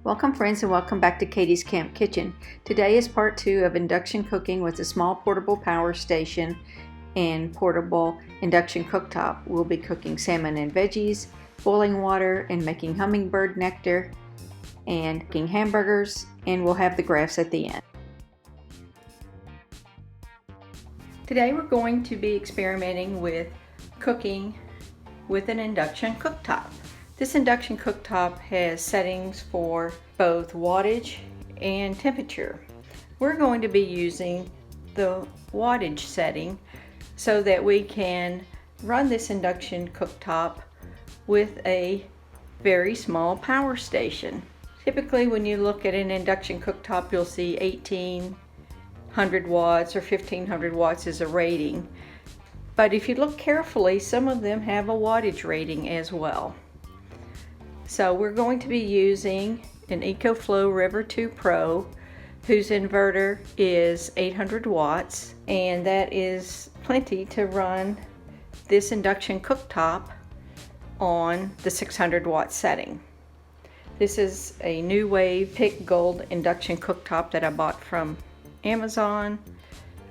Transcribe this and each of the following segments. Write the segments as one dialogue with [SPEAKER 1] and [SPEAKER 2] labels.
[SPEAKER 1] Welcome friends and welcome back to Katie's Camp Kitchen. Today is part 2 of induction cooking with a small portable power station and portable induction cooktop. We'll be cooking salmon and veggies, boiling water, and making hummingbird nectar, and cooking hamburgers, and we'll have the graphs at the end. Today we're going to be experimenting with cooking with an induction cooktop. This induction cooktop has settings for both wattage and temperature. We're going to be using the wattage setting so that we can run this induction cooktop with a very small power station. Typically when you look at an induction cooktop, you'll see 1800 watts or 1500 watts as a rating. But if you look carefully, some of them have a wattage rating as well. So we're going to be using an EcoFlow River2 Pro whose inverter is 800 watts, and that is plenty to run this induction cooktop on the 600 watt setting. This is a NuWave Pick Gold induction cooktop that I bought from Amazon.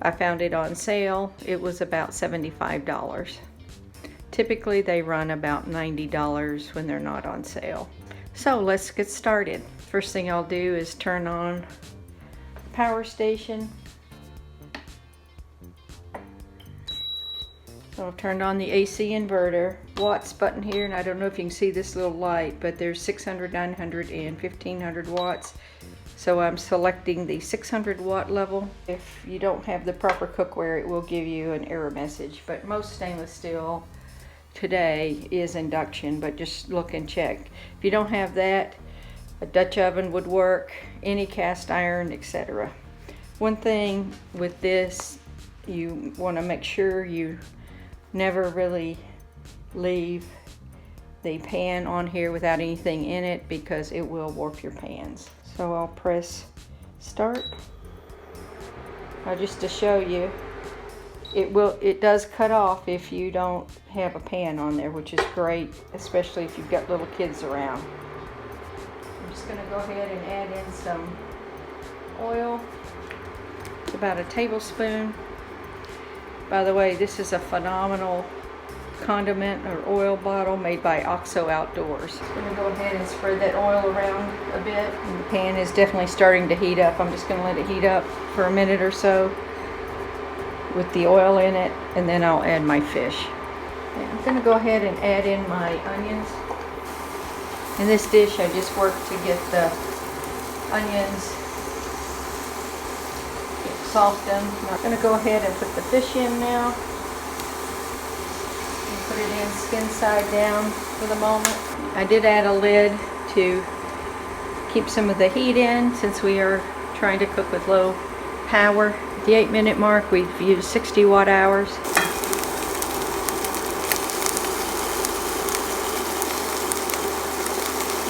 [SPEAKER 1] I found it on sale. It was about $75. Typically they run about $90 when they're not on sale. So let's get started. First thing I'll do is turn on the power station. So I've turned on the AC inverter. Watts button here, and I don't know if you can see this little light, but there's 600, 900, and 1500 watts. So I'm selecting the 600 watt level. If you don't have the proper cookware, it will give you an error message, but most stainless steel today is induction, but just look and check. If you don't have that, a Dutch oven would work, any cast iron, etc. One thing with this, you want to make sure you never really leave the pan on here without anything in it, because it will warp your pans. So I'll press start. Now just to show you, it does cut off if you don't have a pan on there, which is great, especially if you've got little kids around. I'm just going to go ahead and add in some oil. It's about a tablespoon. By the way, this is a phenomenal condiment or oil bottle made by OXO Outdoors. I'm going to go ahead and spread that oil around a bit. And the pan is definitely starting to heat up. I'm just going to let it heat up for a minute or so with the oil in it, and then I'll add my fish. And I'm going to go ahead and add in my onions. In this dish I just worked to get the onions softened. I'm going to go ahead and put the fish in now. And put it in skin side down for the moment. I did add a lid to keep some of the heat in since we are trying to cook with low power. At the 8-minute mark, we've used 60 watt hours.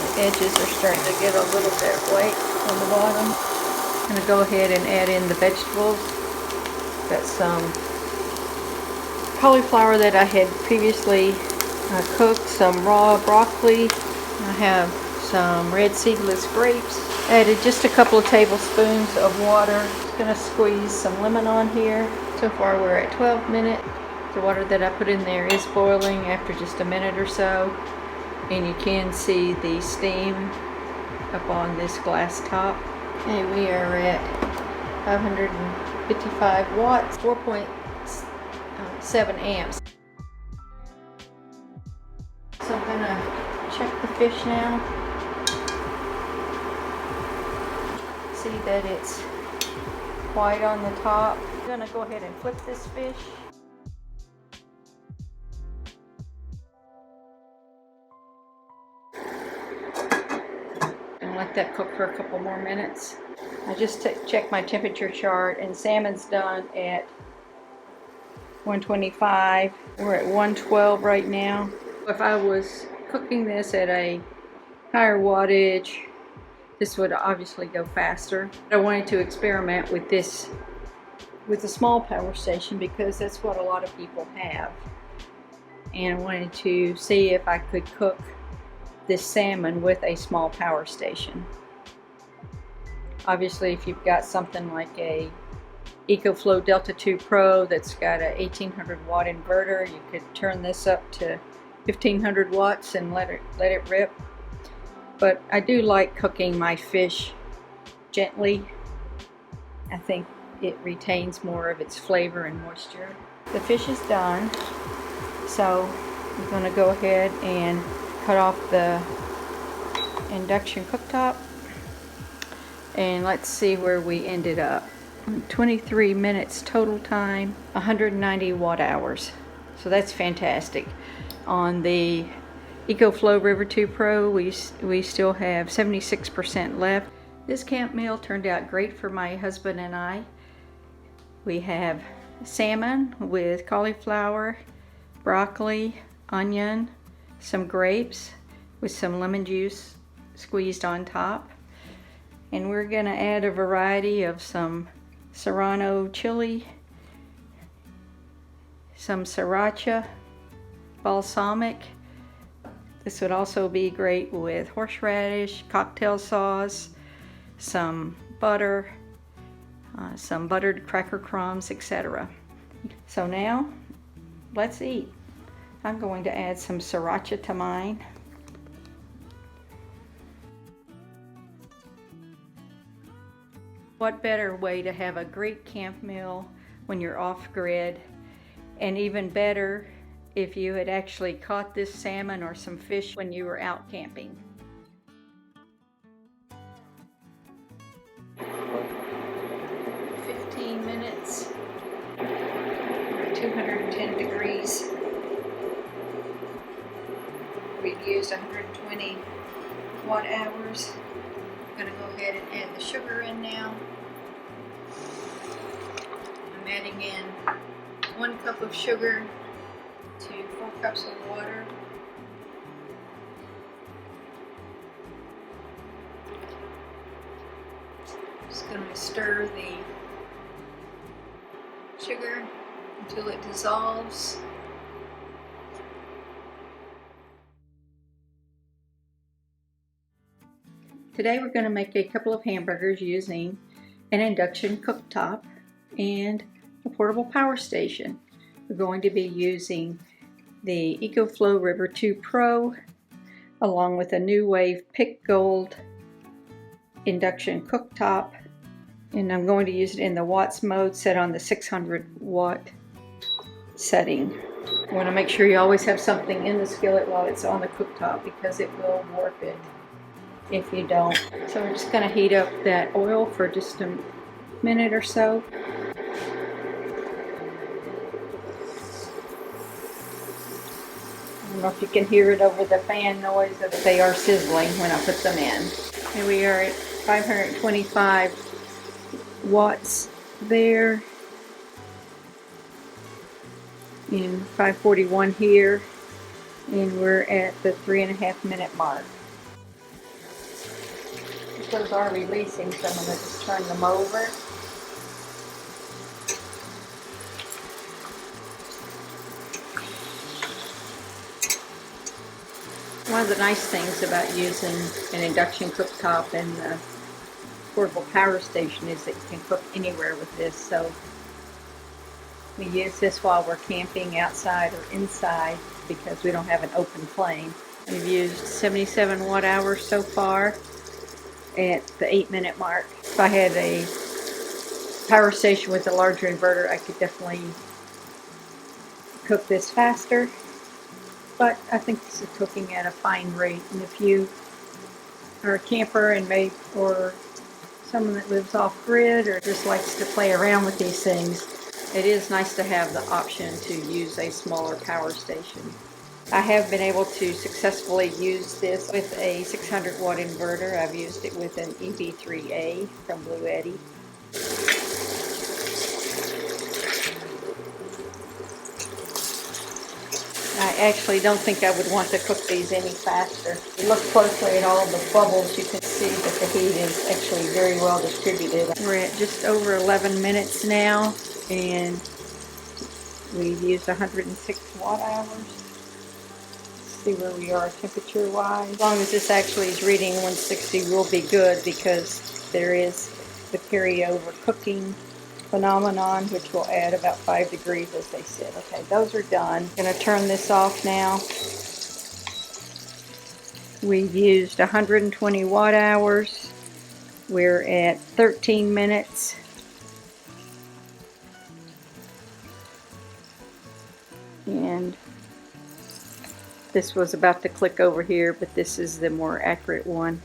[SPEAKER 1] The edges are starting to get a little bit white on the bottom. I'm going to go ahead and add in the vegetables. Got some cauliflower that I had previously cooked, some raw broccoli. I have some red seedless grapes. Added just a couple of tablespoons of water. Just going to squeeze some lemon on here. So far we're at 12 minutes. The water that I put in there is boiling after just a minute or so. And you can see the steam up on this glass top. Okay, we are at 555 watts, 4.7 amps. So I'm going to check the fish now. See that it's white on the top. I'm going to go ahead and flip this fish. And let that cook for a couple more minutes. I just checked my temperature chart, and salmon's done at 125. We're at 112 right now. If I was cooking this at a higher wattage, this would obviously go faster. I wanted to experiment with this with a small power station because that's what a lot of people have. And I wanted to see if I could cook this salmon with a small power station. Obviously, if you've got something like a EcoFlow Delta 2 Pro that's got a 1800 watt inverter, you could turn this up to 1500 watts and let it rip. But I do like cooking my fish gently. I think it retains more of its flavor and moisture. The fish is done, so I'm going to go ahead and cut off the induction cooktop, and let's see where we ended up. 23 minutes total time, 190 watt hours, so that's fantastic. On the EcoFlow River2 Pro, we still have 76% left. This camp meal turned out great for my husband and I. We have salmon with cauliflower, broccoli, onion, some grapes with some lemon juice squeezed on top. And we're going to add a variety of some serrano chili, some sriracha, balsamic. This would also be great with horseradish, cocktail sauce, some butter, some buttered cracker crumbs, etc. So now, let's eat. I'm going to add some sriracha to mine. What better way to have a great camp meal when you're off grid, and even better if you had actually caught this salmon or some fish when you were out camping. Minutes, 210 degrees. We've used 120 watt hours. I'm going to go ahead and add the sugar in now. I'm adding in 1 cup of sugar to 4 cups of water. Just going to stir the sugar until it dissolves. Today we're going to make a couple of hamburgers using an induction cooktop and a portable power station. We're going to be using the EcoFlow River2 Pro along with a NuWave Pick Gold induction cooktop, and I'm going to use it in the watts mode set on the 600 watt setting. You want to make sure you always have something in the skillet while it's on the cooktop because it will warp it if you don't. So we're just going to heat up that oil for just a minute or so. I don't know if you can hear it over the fan noise, but they are sizzling when I put them in. Here we are at 525 watts there, and 541 here, and we're at the 3.5 minute mark. Those are releasing, so I'm going to just turn them over. One of the nice things about using an induction cooktop and the portable power station is that you can cook anywhere with this. So we use this while we're camping outside or inside because we don't have an open flame. We've used 77 watt hours so far at the 8 minute mark. If I had a power station with a larger inverter, I could definitely cook this faster, but I think this is cooking at a fine rate. And if you are a camper and or someone that lives off grid or just likes to play around with these things, it is nice to have the option to use a smaller power station. I have been able to successfully use this with a 600 watt inverter. I've used it with an EB3A from Bluetti. I actually don't think I would want to cook these any faster. If you look closely at all the bubbles, you can see that the heat is actually very well distributed. We're at just over 11 minutes now, and we've used 106 watt hours. See where we are temperature wise. As long as this actually is reading 160, we'll be good, because there is the carryover cooking phenomenon, which will add about 5 degrees, as they said. Okay, those are done. I'm going to turn this off now. We've used 120 watt hours. We're at 13 minutes. And this was about to click over here, but this is the more accurate one.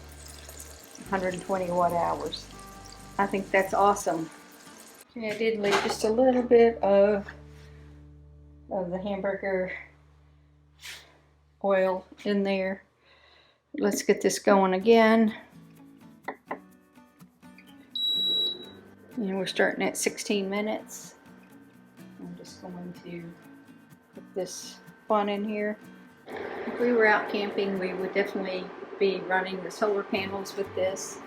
[SPEAKER 1] 120 watt hours. I think that's awesome. Okay, I did leave just a little bit of the hamburger oil in there. Let's get this going again. And we're starting at 16 minutes. I'm just going to put this bun in here. If we were out camping, we would definitely be running the solar panels with this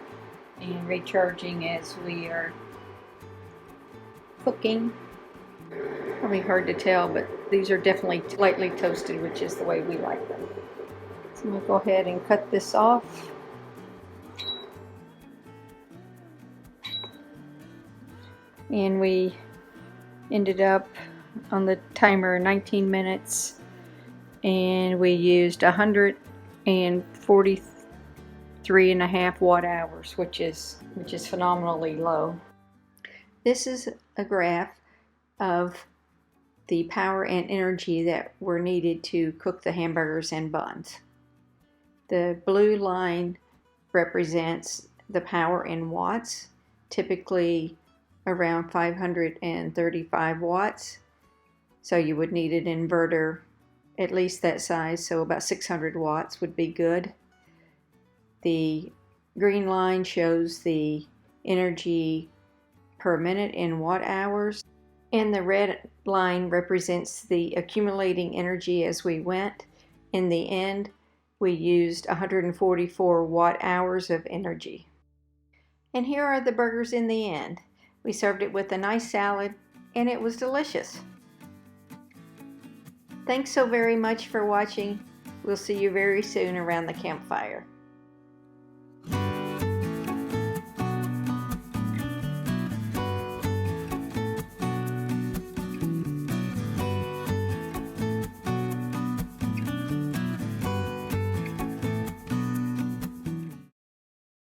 [SPEAKER 1] and recharging as we are cooking. Probably hard to tell, but these are definitely lightly toasted, which is the way we like them. So we'll go ahead and cut this off. And we ended up on the timer 19 minutes, and we used 143.5 watt hours, which is phenomenally low. This is a graph of the power and energy that were needed to cook the hamburgers and buns. The blue line represents the power in watts, typically around 535 watts. So you would need an inverter at least that size, so about 600 watts would be good. The green line shows the energy per minute in watt hours, and the red line represents the accumulating energy as we went. In the end, we used 144 watt hours of energy. And here are the burgers in the end. We served it with a nice salad, and it was delicious. Thanks so very much for watching. We'll see you very soon around the campfire.